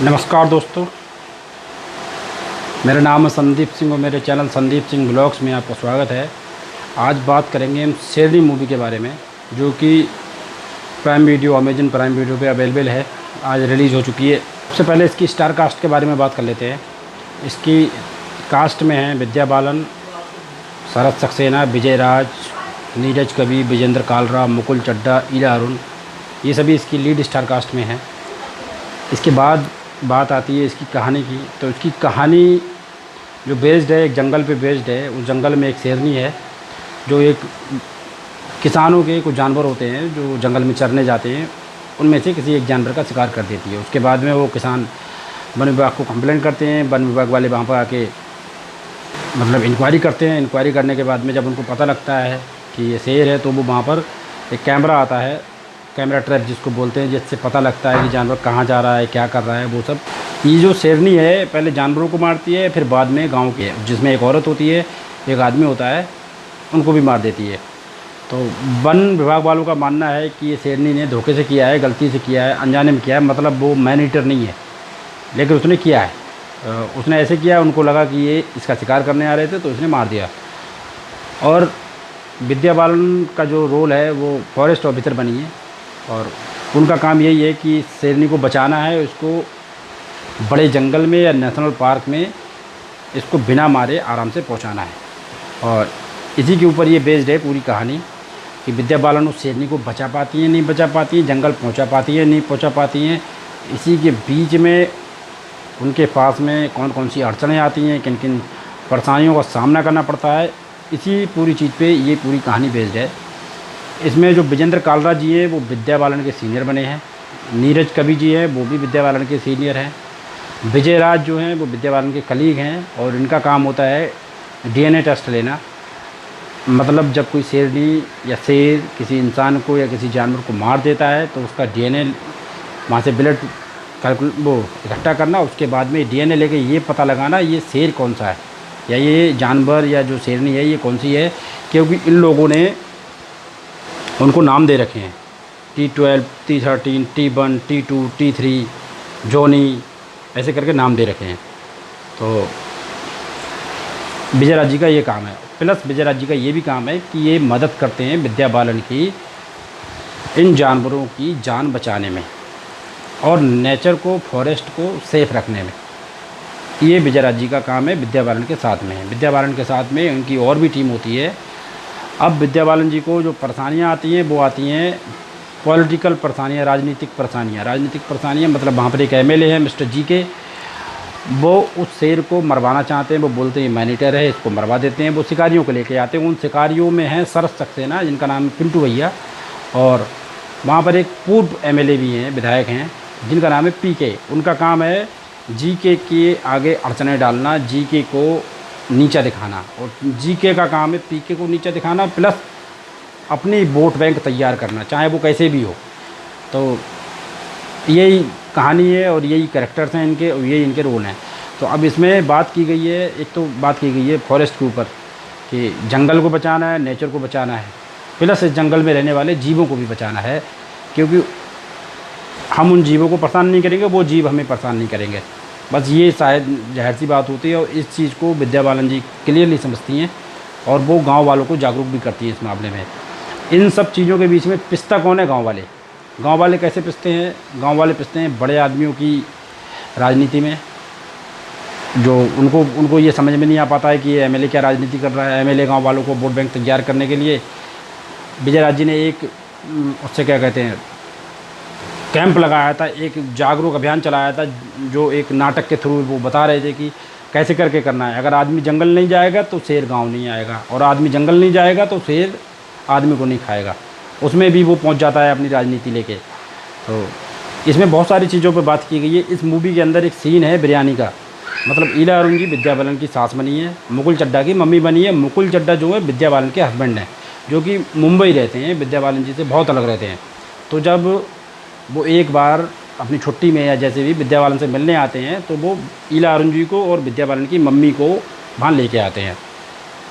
नमस्कार दोस्तों, मेरा नाम है संदीप सिंह और मेरे चैनल संदीप सिंह ब्लॉग्स में आपका स्वागत है। आज बात करेंगे हम शेरनी मूवी के बारे में, जो कि prime video, Amazon prime video पे अवेलेबल है। आज रिलीज़ हो चुकी है। सबसे पहले इसकी स्टार कास्ट के बारे में बात कर लेते हैं। इसकी कास्ट में हैं विद्या बालन, शरद सक्सेना, विजय राज, नीरज कवि, विजेंद्र कालरा, मुकुल चड्ढा, ईला अरुण, ये सभी इसकी लीड स्टार कास्ट में हैं। इसके बाद बात आती है इसकी कहानी की। तो इसकी कहानी जो बेस्ड है, एक जंगल पे बेस्ड है। उस जंगल में एक शेरनी है जो एक किसानों के कुछ जानवर होते हैं जो जंगल में चरने जाते हैं, उनमें से किसी एक जानवर का शिकार कर देती है। उसके बाद में वो किसान वन विभाग को कंप्लेंट करते हैं। वन विभाग वाले वहाँ पर आके मतलब इंक्वायरी करते हैं। इंक्वायरी करने के बाद में जब उनको पता लगता है कि ये शेर है, तो वो वहाँ पर एक कैमरा आता है, कैमरा ट्रैप जिसको बोलते हैं, जिससे पता लगता है कि जानवर कहाँ जा रहा है, क्या कर रहा है, वो सब। ये जो शेरनी है पहले जानवरों को मारती है, फिर बाद में गांव के, जिसमें एक औरत होती है, एक आदमी होता है, उनको भी मार देती है। तो वन विभाग वालों का मानना है कि ये शेरनी ने धोखे से किया है, गलती से किया है, अनजाने में किया है, मतलब वो मैन ईटर नहीं है, लेकिन उसने किया है। उसने ऐसे किया, उनको लगा कि ये इसका शिकार करने आ रहे थे तो उसने मार दिया। और विद्या बालन का जो रोल है वो फॉरेस्ट ऑफिसर बनी है, और उनका काम यही है कि शेरनी को बचाना है, उसको बड़े जंगल में या नेशनल पार्क में इसको बिना मारे आराम से पहुंचाना है। और इसी के ऊपर ये बेस्ड है पूरी कहानी कि विद्या बालन उस शेरनी को बचा पाती हैं, नहीं बचा पाती हैं, जंगल पहुंचा पाती हैं, नहीं पहुंचा पाती हैं। इसी के बीच में उनके पास में कौन कौन सी अड़चनें आती हैं, किन किन परेशानियों का सामना करना पड़ता है, इसी पूरी चीज़ पे ये पूरी कहानी बेस्ड है। इसमें जो विजेंद्र कालरा जी है वो विद्या बालन के सीनियर बने हैं। नीरज कवि जी है वो भी विद्या बालन के सीनियर हैं। विजय राज जो हैं वो विद्या बालन के कलीग हैं, और इनका काम होता है डीएनए टेस्ट लेना। मतलब जब कोई शेरनी या शेर किसी इंसान को या किसी जानवर को मार देता है तो उसका डीएनए वहाँ से ब्लड वो इकट्ठा करना, उसके बाद में डीएनए लेके ये पता लगाना ये शेर कौन सा है, या ये जानवर या जो शेरनी है ये कौन सी है। क्योंकि इन लोगों ने उनको नाम दे रखे हैं, T12, T13, T1, T2, T3, Johnny, ऐसे करके नाम दे रखे हैं। तो विजय राज जी का ये काम है। प्लस विजय राज जी का ये भी काम है कि ये मदद करते हैं विद्या बालन की इन जानवरों की जान बचाने में और नेचर को, फॉरेस्ट को सेफ रखने में। ये विजय राज जी का काम है, विद्या बालन के साथ में है। विद्या बालन के साथ में उनकी और भी टीम होती है। अब विद्या बालन जी को जो परेशानियाँ आती हैं वो आती हैं पॉलिटिकल परेशानियाँ, राजनीतिक परेशानियाँ। राजनीतिक परेशानियाँ मतलब वहाँ पर एक एमएलए है मिस्टर जी के, वो उस शेर को मरवाना चाहते हैं। वो बोलते हैं मैनीटर है, इसको मरवा देते हैं। वो शिकारियों को लेके आते हैं। उन शिकारियों में हैं शरद सक्सेना, जिनका नाम है पिंटू भैया, और वहाँ पर एक पूर्व एमएलए भी हैं, विधायक हैं, जिनका नाम है पीके। उनका काम है जीके के आगे अड़चनें डालना, जीके को नीचा दिखाना, और जीके का काम है पीके को नीचा दिखाना, प्लस अपनी वोट बैंक तैयार करना, चाहे वो कैसे भी हो। तो यही कहानी है और यही कैरेक्टर्स हैं इनके, और यही इनके रोल हैं। तो अब इसमें बात की गई है, एक तो बात की गई है फॉरेस्ट के ऊपर कि जंगल को बचाना है, नेचर को बचाना है, प्लस इस जंगल में रहने वाले जीवों को भी बचाना है। क्योंकि हम उन जीवों को परेशान नहीं करेंगे, वो जीव हमें परेशान नहीं करेंगे। बस ये शायद ज़ाहिर सी बात होती है, और इस चीज़ को विद्या बालन जी क्लियरली समझती हैं, और वो गांव वालों को जागरूक भी करती हैं इस मामले में। इन सब चीज़ों के बीच में पिसता कौन है? गांव वाले। गांव वाले कैसे पिसते हैं? गांव वाले पिसते हैं बड़े आदमियों की राजनीति में, जो उनको ये समझ में नहीं आ पाता है कि ये एमएलए क्या राजनीति कर रहा है। एमएलए गाँव वालों को वोट बैंक तैयार करने के लिए विजय राज जी ने एक उससे क्या कहते हैं कैंप लगाया था, एक जागरूक अभियान चलाया था, जो एक नाटक के थ्रू वो बता रहे थे कि कैसे करके करना है। अगर आदमी जंगल नहीं जाएगा तो शेर गांव नहीं आएगा, और आदमी जंगल नहीं जाएगा तो शेर आदमी को नहीं खाएगा। उसमें भी वो पहुंच जाता है अपनी राजनीति लेके। तो इसमें बहुत सारी चीज़ों पर बात की गई है। इस मूवी के अंदर एक सीन है बिरयानी का, मतलब ईला अरुण जी विद्या बालन की सास बनी है, मुकुल चड्ढा की मम्मी बनी है। मुकुल चड्ढा जो है विद्या बालन के हस्बैंड हैं, जो कि मुंबई रहते हैं, विद्या बालन जी से बहुत अलग रहते हैं। तो जब वो एक बार अपनी छुट्टी में या जैसे भी विद्या बालन से मिलने आते हैं, तो वो ईला अरुण जी को और विद्या बालन की मम्मी को वहाँ लेके आते हैं।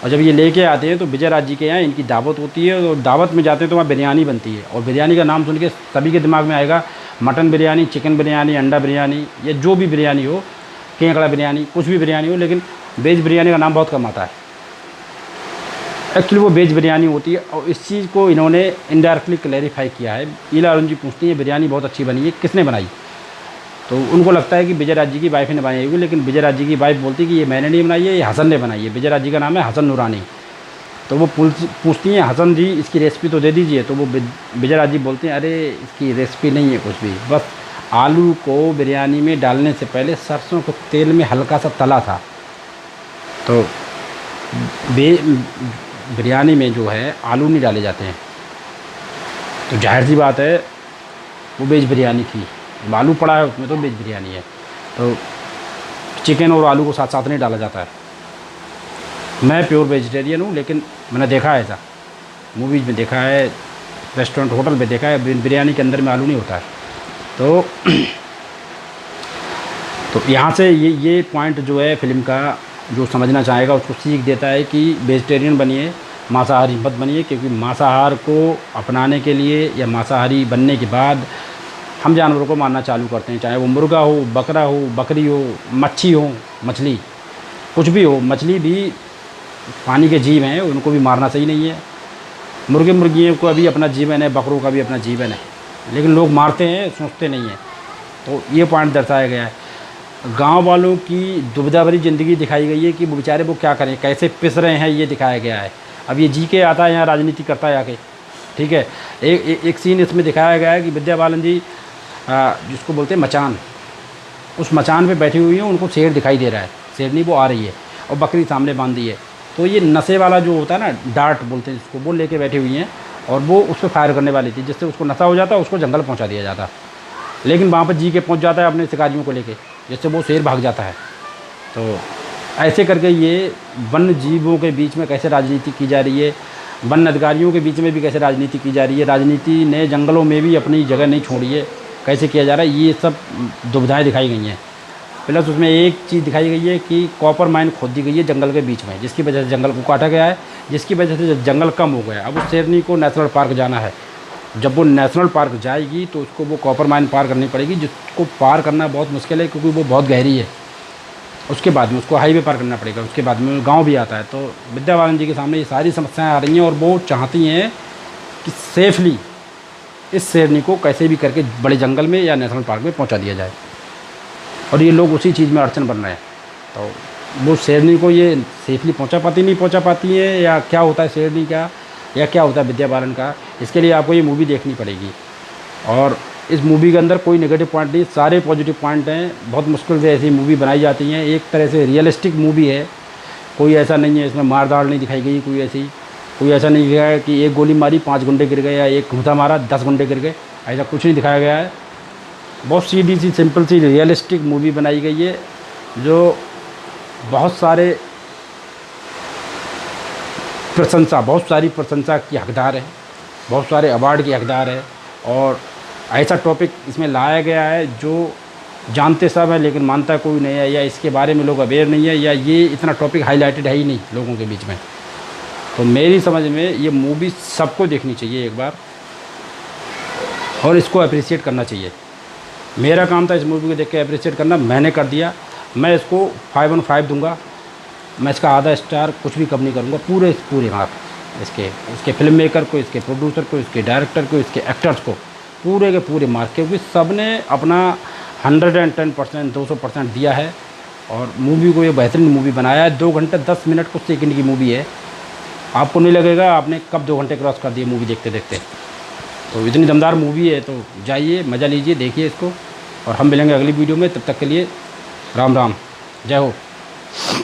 और जब ये लेके आते हैं तो विजय राज जी के यहाँ इनकी दावत होती है, और दावत में जाते हैं तो वहाँ बिरयानी बनती है। और बिरयानी का नाम सुन के सभी के दिमाग में आएगा मटन बिरयानी, चिकन बिरयानी, अंडा बिरयानी या जो भी बिरयानी हो, केकड़ा बिरयानी, कुछ भी बिरयानी हो, लेकिन वेज बिरयानी का नाम बहुत कम आता है। एक्चुअली वो वेज बिरयानी होती है और इस चीज़ को इन्होंने इनडायरेक्टली क्लैरिफाई किया है। ईला अरुण जी पूछती हैं बिरयानी बहुत अच्छी बनी है, किसने बनाई? तो उनको लगता है कि विजय राज जी की वाइफ ने बनाई होगी, लेकिन विजय राज जी की वाइफ बोलती है कि ये मैंने नहीं बनाई है, ये हसन ने बनाई है। विजय राज जी का नाम है हसन नूरानी। तो वो पूछती हैं हसन जी इसकी रेसिपी तो दे दीजिए। तो वो विजय राज जी बोलते हैं अरे इसकी रेसिपी नहीं है कुछ भी, बस आलू को बिरयानी में डालने से पहले सरसों को तेल में हल्का सा तला था। तो बिरयानी में जो है आलू नहीं डाले जाते हैं, तो जाहिर सी बात है वो वेज बिरयानी थी। आलू पड़ा है उसमें तो वेज बिरयानी है। तो चिकन और आलू को साथ साथ नहीं डाला जाता है। मैं प्योर वेजिटेरियन हूँ, लेकिन मैंने देखा है ऐसा, मूवीज़ में देखा है, रेस्टोरेंट होटल में देखा है, बिरयानी के अंदर में आलू नहीं होता है। तो यहाँ से ये पॉइंट जो है फिल्म का, जो समझना चाहेगा उसको सीख देता है कि वेजिटेरियन बनिए, मांसाहारी मत बनिए, क्योंकि मांसाहार को अपनाने के लिए या मांसाहारी बनने के बाद हम जानवरों को मारना चालू करते हैं, चाहे वो मुर्गा हो, बकरा हो, बकरी हो, मच्छी हो, मछली कुछ भी हो। मछली भी पानी के जीव हैं, उनको भी मारना सही नहीं है। मुर्गे मुर्गियों को भी अपना जीवन है, बकरों का भी अपना जीवन है, लेकिन लोग मारते हैं, सोचते नहीं हैं। तो ये पॉइंट दर्शाया गया है। गांव वालों की दुविधा भरी ज़िंदगी दिखाई गई है कि वो बेचारे वो क्या करें, कैसे पिस रहे हैं, ये दिखाया गया है। अब ये जी के आता है यहाँ राजनीति करता है आके, ठीक है। एक सीन इसमें दिखाया गया है कि विद्या बालन जी जिसको बोलते हैं मचान, उस मचान पे बैठी हुई है, उनको शेर दिखाई दे रहा है, शेरनी वो आ रही है और बकरी सामने बांध दी है। तो ये नशे वाला जो होता है ना, डार्ट बोलते हैं जिसको, वो लेके बैठी हुई हैं और वो उस पर फायर करने वाली थी, जिससे उसको नशा हो जाता है, उसको जंगल पहुंचा दिया जाता। लेकिन वहाँ पर जी के पहुंच जाता है अपने शिकारियों को लेके, जिससे वो शेर भाग जाता है। तो ऐसे करके ये वन्य जीवों के बीच में कैसे राजनीति की जा रही है, वन अधिकारियों के बीच में भी कैसे राजनीति की जा रही है, राजनीति ने जंगलों में भी अपनी जगह नहीं छोड़ी है, कैसे किया जा रहा है, ये सब दुविधाएँ दिखाई गई हैं। प्लस उसमें एक चीज़ दिखाई गई है कि कॉपर माइन खोद दी गई है जंगल के बीच में, जिसकी वजह से जंगल को काटा गया है, जिसकी वजह से जंगल कम हो गया। अब उस शेरनी को नेशनल पार्क जाना है, जब वो नेशनल पार्क जाएगी तो उसको वो कॉपर माइन पार करनी पड़ेगी, जिसको पार करना बहुत मुश्किल है क्योंकि वो बहुत गहरी है। उसके बाद में उसको हाईवे पार करना पड़ेगा, उसके बाद में गाँव भी आता है। तो विद्या बालन जी के सामने ये सारी समस्याएँ आ रही हैं और वो चाहती हैं कि सेफली इस शेरनी को कैसे भी करके बड़े जंगल में या नेशनल पार्क में पहुँचा दिया जाए, और ये लोग उसी चीज़ में अड़चन बन रहे हैं। तो वो शेरनी को ये सेफली नहीं पहुंचा पाती है, या क्या होता है शेरनी का, या क्या होता है विद्या बालन का, इसके लिए आपको ये मूवी देखनी पड़ेगी। और इस मूवी के अंदर कोई नेगेटिव पॉइंट नहीं, सारे पॉजिटिव पॉइंट हैं। बहुत मुश्किल से ऐसी मूवी बनाई जाती हैं, एक तरह से रियलिस्टिक मूवी है। कोई ऐसा नहीं है इसमें मार धाड़ नहीं दिखाई गई, कोई ऐसा नहीं दिखाया है कि एक गोली मारी 5 गुंडे गिर गए, या एक घूंसा मारा 10 गुंडे गिर गए, ऐसा कुछ नहीं दिखाया गया है। बहुत सीधी सी सिंपल सी रियलिस्टिक मूवी बनाई गई है, जो बहुत सारी प्रशंसा की हकदार है, बहुत सारे अवार्ड की हकदार है। और ऐसा टॉपिक इसमें लाया गया है जो जानते सब है लेकिन मानता कोई नहीं है, या इसके बारे में लोग अवेयर नहीं है, या ये इतना टॉपिक हाईलाइटेड है ही नहीं लोगों के बीच में। तो मेरी समझ में ये मूवी सबको देखनी चाहिए एक बार, और इसको अप्रिशिएट करना चाहिए। मेरा काम था इस मूवी को देख के अप्रिशिएट करना, मैंने कर दिया। मैं इसको 5/5 दूंगा। मैं इसका आधा स्टार कुछ भी कम नहीं करूंगा, पूरे मार्क इसके फिल्म मेकर को, इसके प्रोड्यूसर को, इसके डायरेक्टर को, इसके एक्टर्स को पूरे के पूरे मार्क, क्योंकि सब ने अपना 110%, 200% दिया है और मूवी को ये बेहतरीन मूवी बनाया है। 2 घंटे 10 मिनट कुछ सेकंड की मूवी है। आपको नहीं लगेगा आपने कब 2 घंटे क्रॉस कर दिए मूवी देखते देखते। तो इतनी दमदार मूवी है, तो जाइए मज़ा लीजिए, देखिए इसको। और हम मिलेंगे अगली वीडियो में, तब तक के लिए राम राम, जय हो।